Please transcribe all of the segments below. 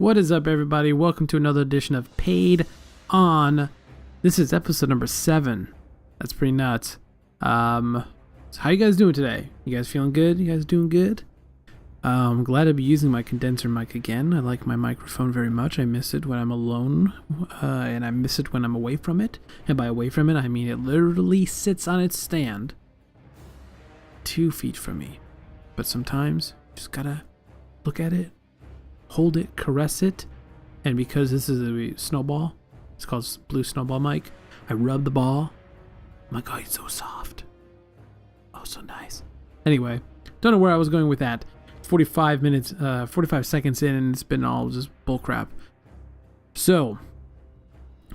What is up, everybody? Welcome to another edition of Paiid on. This is episode number 7. That's pretty nuts. So how you guys doing today? You guys feeling good? You guys doing good? I'm glad to be using my condenser mic again. I like my microphone very much. I miss it when I'm alone, and I miss it when I'm away from it. And by away from it, I mean it literally sits on its stand 2 feet from me. But sometimes you just gotta look at it, hold it, caress it, and because this is a snowball, it's called blue snowball mic, I rub the ball. I'm like, oh, it's so soft. Oh, so nice. Anyway, don't know where I was going with that. 45 seconds in, and it's been all just bullcrap. So,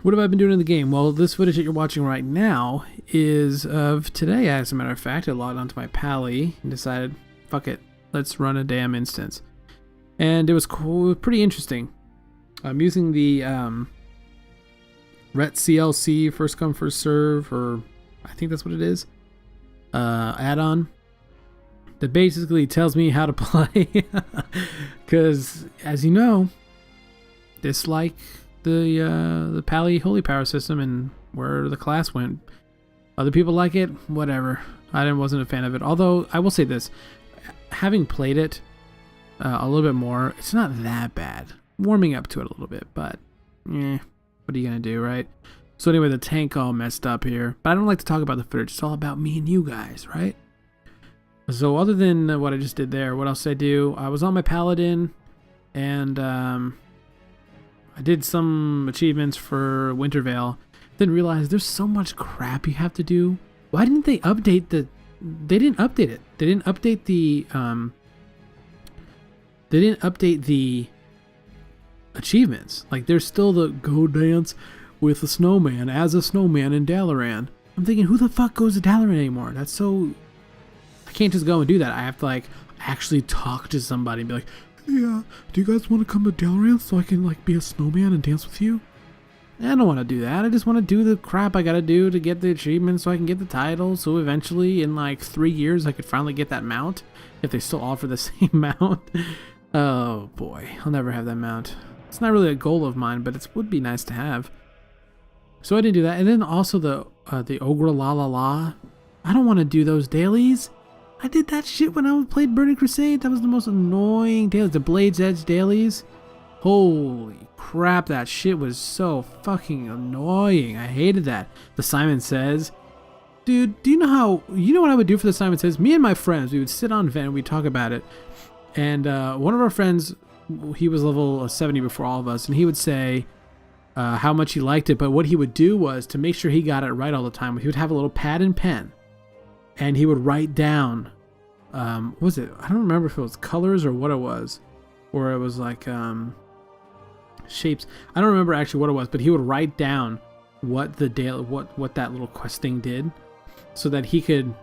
what have I been doing in the game? Well, this footage that you're watching right now is of today, as a matter of fact. I logged onto my Paladin and decided, fuck it, let's run a damn instance. And it was cool, pretty interesting. I'm using the Ret CLC, first come, first serve, or I think that's what it is, add-on that basically tells me how to play. Because, as you know, dislike the Pali Holy Power system and where the class went. Other people like it, whatever. I wasn't a fan of it. Although, I will say this, having played it a little bit more, it's not that bad. Warming up to it a little bit, but what are you gonna do, right? So anyway, the tank all messed up here. But I don't like to talk about the footage. It's all about me and you guys, right? So other than what I just did there, what else did I do? I was on my Paladin, and I did some achievements for Wintervale. Didn't realize there's so much crap you have to do. Why didn't they update the... They didn't update it. They didn't update the... They didn't update the achievements. Like, there's still the go dance with a snowman as a snowman in Dalaran. I'm thinking, who the fuck goes to Dalaran anymore? That's so... I can't just go and do that. I have to, like, actually talk to somebody and be like, yeah, do you guys want to come to Dalaran so I can, like, be a snowman and dance with you? I don't want to do that. I just want to do the crap I gotta do to get the achievement so I can get the title. So eventually, in like 3 years, I could finally get that mount. If they still offer the same mount. Oh boy, I'll never have that mount. It's not really a goal of mine, but it would be nice to have. So I didn't do that. And then also the Ogre La La La. I don't want to do those dailies. I did that shit when I played Burning Crusade. That was the most annoying dailies. The Blade's Edge dailies. Holy crap, that shit was so fucking annoying. I hated that. The Simon Says. Dude, do you know what I would do for the Simon Says? Me and my friends, we would sit on vent and we'd talk about it. And one of our friends, he was level 70 before all of us, and he would say how much he liked it. But what he would do was, to make sure he got it right all the time, he would have a little pad and pen. And he would write down, what was it? I don't remember if it was colors or what it was. Or it was like shapes. I don't remember actually what it was, but he would write down what that little quest thing did. So that he could,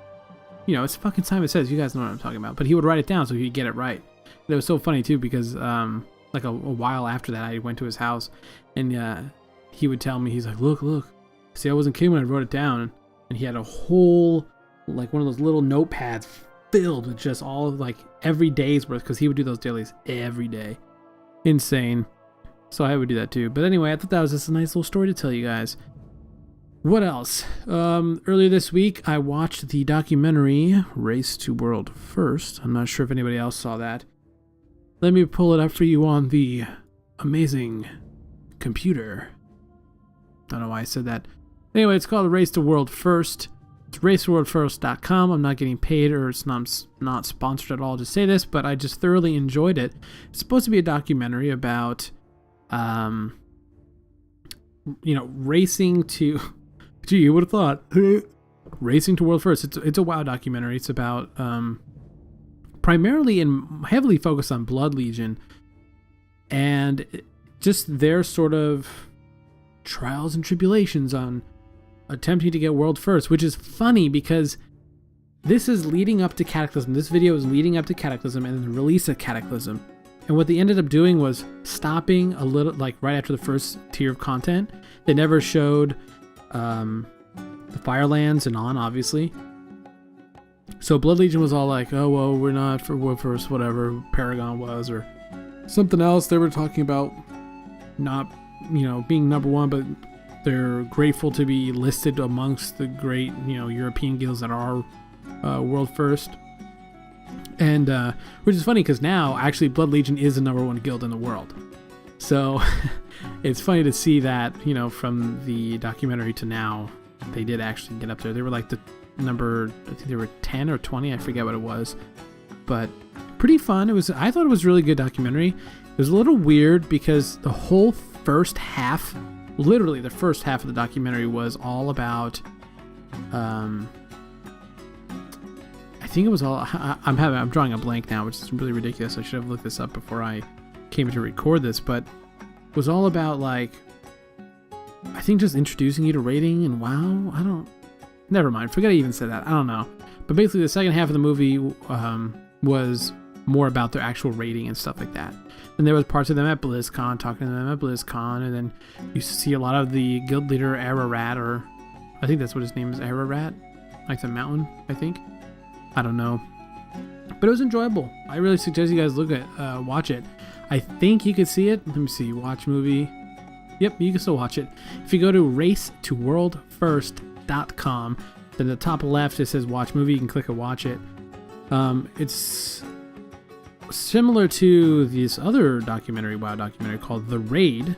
it's fucking Simon Says. You guys know what I'm talking about. But he would write it down so he'd get it right. And it was so funny too because like a while after that I went to his house and he would tell me, he's like, look. See, I wasn't kidding when I wrote it down. And he had a whole, like one of those little notepads filled with just all of like every day's worth, because he would do those dailies every day. Insane. So I would do that too. But anyway, I thought that was just a nice little story to tell you guys. What else? Earlier this week, I watched the documentary Race to World First. I'm not sure if anybody else saw that. Let me pull it up for you on the amazing computer. Don't know why I said that. Anyway, it's called Race to World First. It's raceworldfirst.com. I'm not getting paid, or it's not sponsored at all to say this, but I just thoroughly enjoyed it. It's supposed to be a documentary about, racing to... Gee, you would have thought. Racing to World First. It's a WoW documentary. It's about primarily and heavily focused on Blood Legion and just their sort of trials and tribulations on attempting to get World First, which is funny because this is leading up to Cataclysm. This video is leading up to Cataclysm and the release of Cataclysm. And what they ended up doing was stopping a little, like right after the first tier of content. They never showed the Firelands and on, obviously. So Blood Legion was all like, oh, well, we're not for World First, whatever Paragon was, or Something else they were talking about, not, being number one, but they're grateful to be listed amongst the great, European guilds that are world first. And which is funny because now actually Blood Legion is the number one guild in the world. So it's funny to see that, from the documentary to now, they did actually get up there. They were like the number, I think they were 10 or 20, I forget what it was. But pretty fun. I thought it was a really good documentary. It was a little weird because the whole first half, literally the first half of the documentary was all about, I think it was all, I'm drawing a blank now, which is really ridiculous. I should have looked this up before I came to record this, but it was all about, like, I think just introducing you to raiding and WoW. Never mind. Forget I even said that. I don't know. But basically the second half of the movie was more about their actual raiding and stuff like that. And there was parts of them at BlizzCon, talking to them at BlizzCon, and then you see a lot of the guild leader Ararat, or I think that's what his name is, Ararat, like the mountain, I think. I don't know. But it was enjoyable. I really suggest you guys watch it. I think you could see it. Let me see. Watch movie. Yep, you can still watch it. If you go to racetoworldfirst.com, then the top left it says watch movie. You can click and watch it. It's similar to this other WoW documentary called The Raid,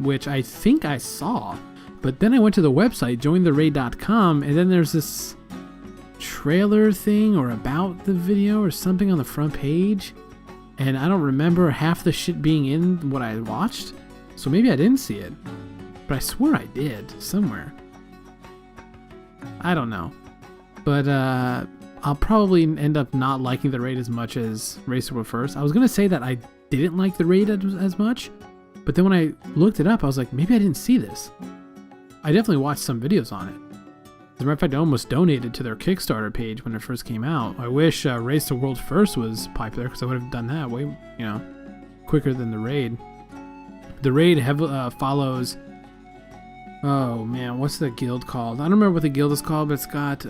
which I think I saw. But then I went to the website, jointherraid.com, and then there's this trailer thing or about the video or something on the front page, and I don't remember half the shit being in what I watched, so maybe I didn't see it, but I swear I did somewhere. I don't know, but I'll probably end up not liking the raid as much as Race to World First. I was gonna say that I didn't like the raid as much, but then when I looked it up, I was like, maybe I didn't see this. I definitely watched some videos on it. As a matter of fact, I almost donated to their Kickstarter page when it first came out. I wish Race to World First was popular, because I would have done that way, quicker than the raid. The raid follows. Oh man, what's the guild called? I don't remember what the guild is called, but it's got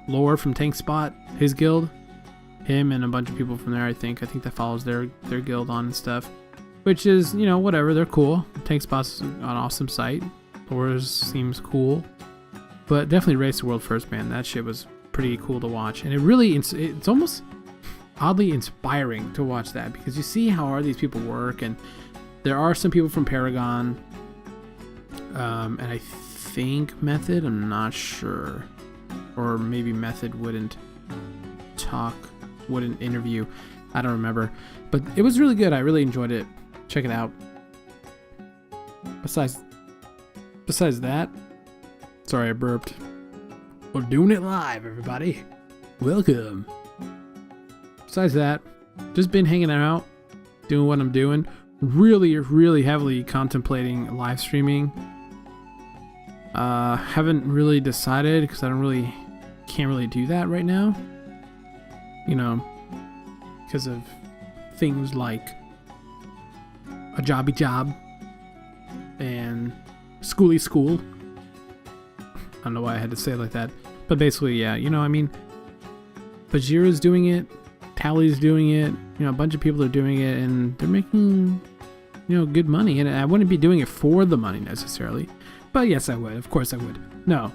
Lore from Tank Spot, his guild, him and a bunch of people from there. I think that follows their guild on and stuff, which is whatever. They're cool. Tank Spot's an awesome site. Lore's seems cool. But definitely Race to World First, man. That shit was pretty cool to watch. And it's almost oddly inspiring to watch that, because you see how hard these people work. And there are some people from Paragon. And I think Method, I'm not sure. Or maybe Method wouldn't interview. I don't remember. But it was really good. I really enjoyed it. Check it out. Besides that, sorry I burped. We're doing it live, everybody. Welcome. Besides that, just been hanging out, doing what I'm doing. Really, really heavily contemplating live streaming. Haven't really decided, because I can't really do that right now. Because of things like a jobby job and schooly school. I don't know why I had to say it like that, but basically, yeah, Bajira's doing it, Tally's doing it, a bunch of people are doing it, and they're making, good money, and I wouldn't be doing it for the money necessarily, but yes, I would. Of course I would. No.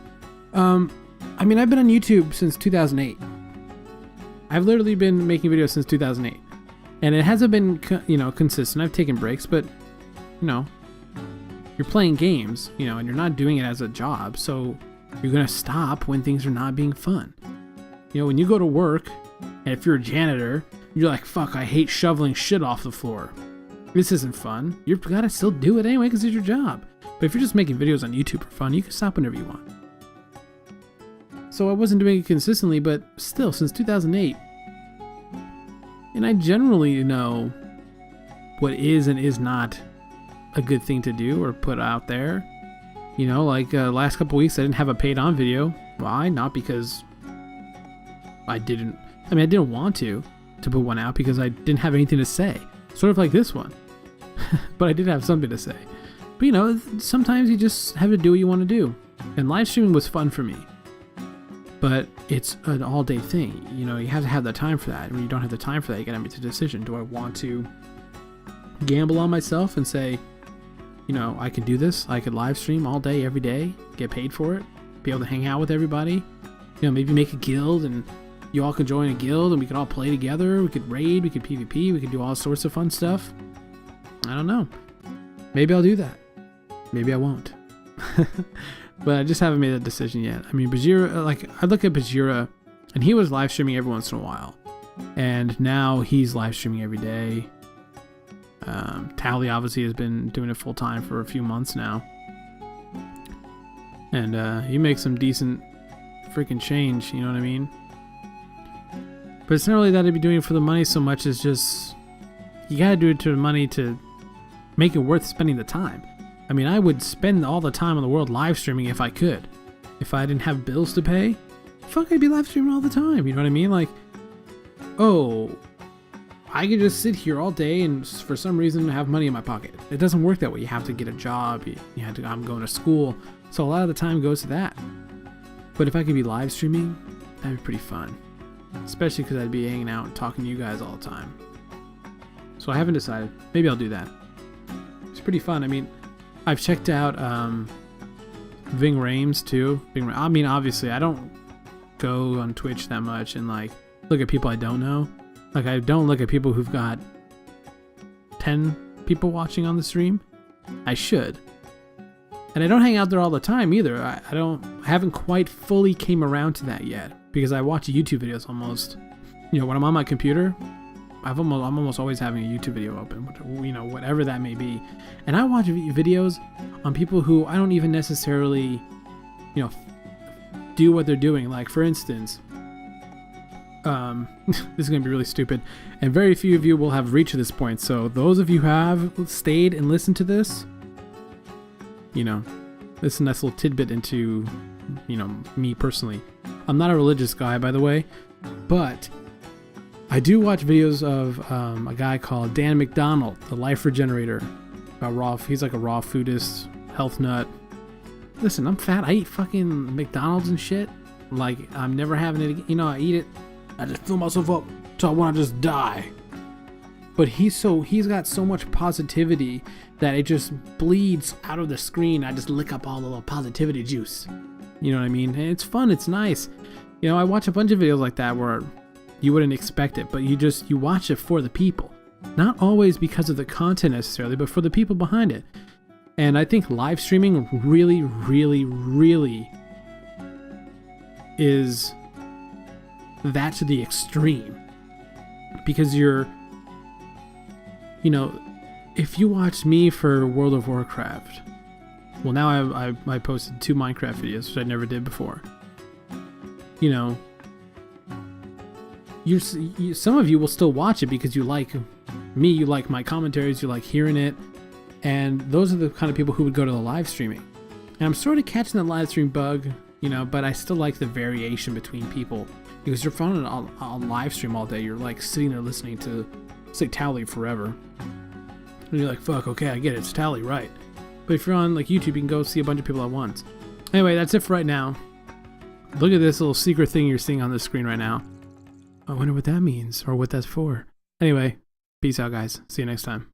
I've been on YouTube since 2008. I've literally been making videos since 2008, and it hasn't been, consistent. I've taken breaks, but, you're playing games, and you're not doing it as a job, so you're going to stop when things are not being fun. When you go to work, and if you're a janitor, you're like, fuck, I hate shoveling shit off the floor. This isn't fun. You've got to still do it anyway because it's your job. But if you're just making videos on YouTube for fun, you can stop whenever you want. So I wasn't doing it consistently, but still, since 2008. And I generally know what is and is not a good thing to do or put out there. Last couple weeks I didn't have a paid on video. Why? Not because I didn't want to put one out, because I didn't have anything to say. Sort of like this one. But I did have something to say. But sometimes you just have to do what you want to do. And live streaming was fun for me. but it's an all-day thing. You know, you have to have the time for that. And when you don't have the time for that, you gotta make the decision. Do I want to gamble on myself and say, you know, I can do this, I could live stream all day, every day, get paid for it, be able to hang out with everybody, you know, maybe make a guild and you all could join a guild and we could all play together, we could raid, we could PvP, we could do all sorts of fun stuff. I don't know. Maybe I'll do that. Maybe I won't. But I just haven't made a decision yet. I mean, Bajira, like, I look at Bajira, and he was live streaming every once in a while. And now he's live streaming every day. Tally obviously has been doing it full time for a few months now. And he makes some decent freaking change, you know what I mean? But it's not really that he'd be doing it for the money so much as just, you gotta do it to the money to make it worth spending the time. I mean, I would spend all the time in the world live streaming if I could. If I didn't have bills to pay, fuck, I'd be live streaming all the time. You know what I mean? Like, oh, I could just sit here all day and for some reason have money in my pocket. It doesn't work that way. You have to get a job. You have to. I'm going to school, so a lot of the time goes to that. But if I could be live streaming, that'd be pretty fun. Especially because I'd be hanging out and talking to you guys all the time. So I haven't decided. Maybe I'll do that. It's pretty fun. I mean, I've checked out Ving Rhames too. I mean, obviously, I don't go on Twitch that much and like look at people I don't know. Like, I don't look at people who've got 10 people watching on the stream. I should. And I don't hang out there all the time either. I haven't quite fully came around to that yet because I watch YouTube videos almost. You know, when I'm on my computer, I'm almost always having a YouTube video open, you know, whatever that may be. And I watch videos on people who I don't even necessarily, you know, do what they're doing. Like, for instance, this is going to be really stupid, and very few of you will have reached this point. So those of you who have stayed and listened to this, you know, this is a nice little tidbit into, you know, me personally. I'm not a religious guy, by the way, but I do watch videos of a guy called Dan McDonald, the Life Regenerator. He's like a raw foodist, health nut. Listen, I'm fat. I eat fucking McDonald's and shit. Like, I'm never having it. You know, I eat it. I just fill myself up till I want to just die. But he's got so much positivity that it just bleeds out of the screen. I just lick up all the little positivity juice. You know what I mean? And it's fun. It's nice. You know, I watch a bunch of videos like that where you wouldn't expect it, but you watch it for the people. Not always because of the content necessarily, but for the people behind it. And I think live streaming really, really, really is that to the extreme. Because you know, if you watch me for World of Warcraft, well, now I posted 2 Minecraft videos, which I never did before. You know, some of you will still watch it because you like me, you like my commentaries, you like hearing it, and those are the kind of people who would go to the live streaming. And I'm sort of catching the live stream bug, you know, but I still like the variation between people because you're fun on live stream all day. You're like sitting there listening to, say, Tally forever, and you're like, fuck, okay, I get it, it's Tally, right? But if you're on like YouTube, you can go see a bunch of people at once. Anyway, that's it for right now. Look at this little secret thing you're seeing on the screen right now. I wonder what that means or what that's for. Anyway, peace out, guys. See you next time.